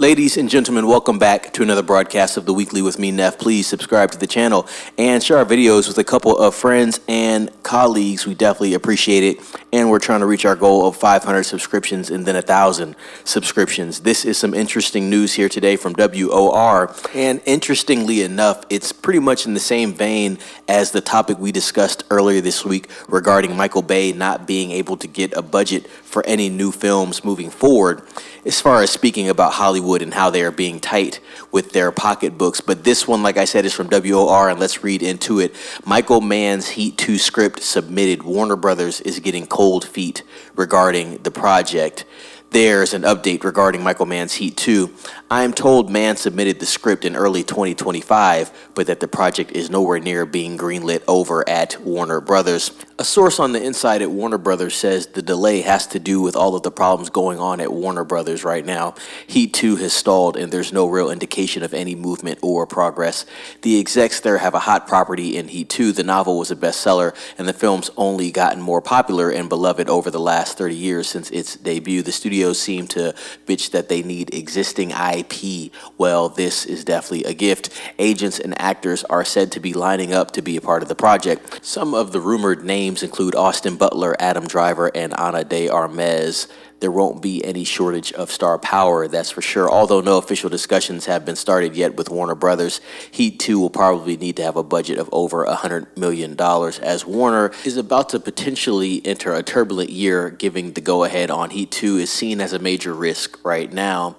Ladies and gentlemen, welcome back to another broadcast of The Weekly with me, Neff. Please subscribe to the channel and share our videos with a couple of friends and colleagues. We definitely appreciate it. And we're trying to reach our goal of 500 subscriptions and then 1,000 subscriptions. This is some interesting news here today from WOR. And interestingly enough, it's pretty much in the same vein as the topic we discussed earlier this week regarding Michael Bay not being able to get a budget for any new films moving forward, as far as speaking about Hollywood and how they are being tight with their pocketbooks. But this one, like I said, is from WOR, and let's read into it. Michael Mann's Heat 2 script submitted. Warner Brothers is getting cold feet regarding the project. There's an update regarding Michael Mann's Heat 2. I am told Mann submitted the script in early 2025, but that the project is nowhere near being greenlit over at Warner Brothers. A source on the inside at Warner Brothers says the delay has to do with all of the problems going on at Warner Brothers right now. Heat 2 has stalled and there's no real indication of any movement or progress. The execs there have a hot property in Heat 2. The novel was a bestseller and the film's only gotten more popular and beloved over the last 30 years since its debut. The studios seem to bitch that they need existing IP. Well, this is definitely a gift. Agents and actors are said to be lining up to be a part of the project. Some of the rumored names include Austin Butler, Adam Driver, and Ana de Armas. There won't be any shortage of star power, that's for sure. Although no official discussions have been started yet with Warner Brothers, Heat 2 will probably need to have a budget of over $100 million, as Warner is about to potentially enter a turbulent year. Giving the go-ahead on Heat 2 is seen as a major risk right now.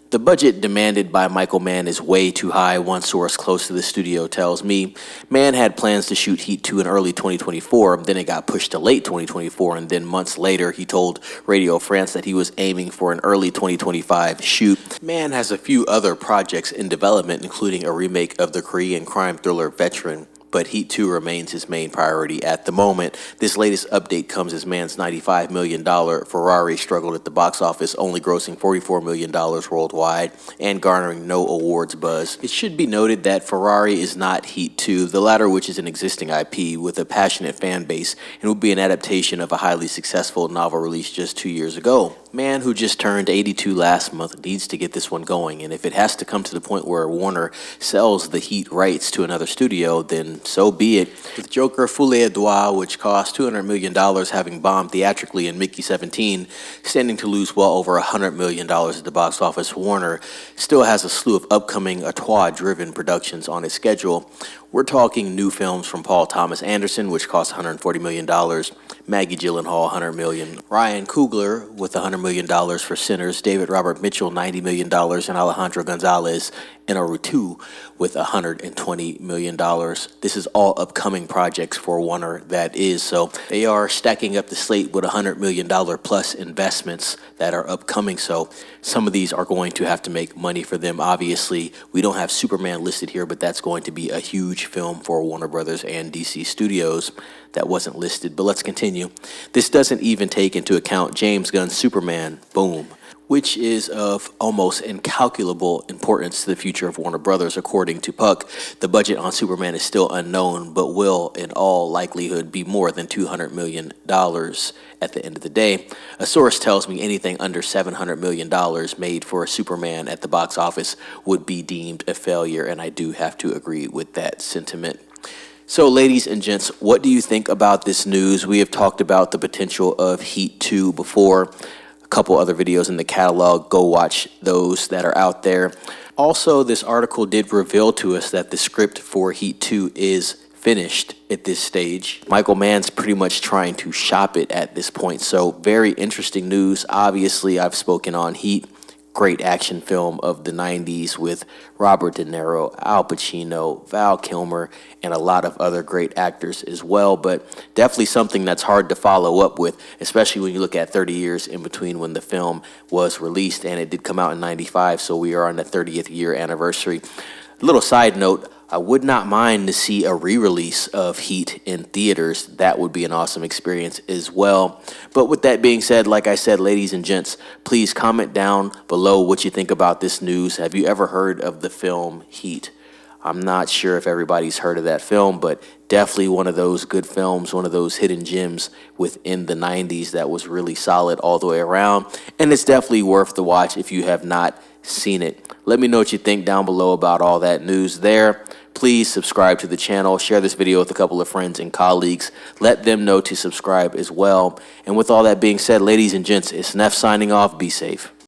The budget demanded by Michael Mann is way too high, one source close to the studio tells me. Mann had plans to shoot Heat 2 in early 2024, then it got pushed to late 2024, and then months later he told Radio France that he was aiming for an early 2025 shoot. Mann has a few other projects in development, including a remake of the Korean crime thriller Veteran, but Heat 2 remains his main priority at the moment. This latest update comes as Mann's $95 million Ferrari struggled at the box office, only grossing $44 million worldwide and garnering no awards buzz. It should be noted that Ferrari is not Heat 2, the latter which is an existing IP with a passionate fan base and will be an adaptation of a highly successful novel released just 2 years ago. Mann, who just turned 82 last month, needs to get this one going, and if it has to come to the point where Warner sells the Heat rights to another studio, then so be it. With Joker Foule à Deux, which cost $200 million, having bombed theatrically in Mickey 17, standing to lose well over $100 million at the box office, Warner still has a slew of upcoming Artois-driven productions on its schedule. We're talking new films from Paul Thomas Anderson, which cost $140 million, Maggie Gyllenhaal, $100 million, Ryan Coogler with $100 million for Sinners, David Robert Mitchell, $90 million, and Alejandro Gonzalez Inarritu with $120 million. This is all upcoming projects for Warner, that is. So they are stacking up the slate with $100 million plus investments that are upcoming. So some of these are going to have to make money for them. Obviously, we don't have Superman listed here, but that's going to be a huge film for Warner Brothers and DC Studios. That wasn't listed, but let's continue. This doesn't even take into account James Gunn's Superman, boom, which is of almost incalculable importance to the future of Warner Brothers. According to Puck, the budget on Superman is still unknown, but will in all likelihood be more than $200 million at the end of the day. A source tells me anything under $700 million made for a Superman at the box office would be deemed a failure, and I do have to agree with that sentiment. So, ladies and gents, what do you think about this news? We have talked about the potential of Heat 2 before. Couple other videos in the catalog. Go watch those that are out there. Also, this article did reveal to us that the script for Heat 2 is finished at this stage. Michael Mann's pretty much trying to shop it at this point. So very interesting news. Obviously, I've spoken on Heat. Great action film of the 90s with Robert De Niro, Al Pacino, Val Kilmer, and a lot of other great actors as well, but definitely something that's hard to follow up with, especially when you look at 30 years in between when the film was released, and it did come out in 95, so we are on the 30th year anniversary. A little side note, I would not mind to see a re-release of Heat in theaters. That would be an awesome experience as well. But with that being said, like I said, ladies and gents, please comment down below what you think about this news. Have you ever heard of the film Heat? I'm not sure if everybody's heard of that film, but definitely one of those good films, one of those hidden gems within the 90s that was really solid all the way around. And it's definitely worth the watch if you have not seen it. Let me know what you think down below about all that news there. Please subscribe to the channel. Share this video with a couple of friends and colleagues. Let them know to subscribe as well. And with all that being said, ladies and gents, it's Neff signing off. Be safe.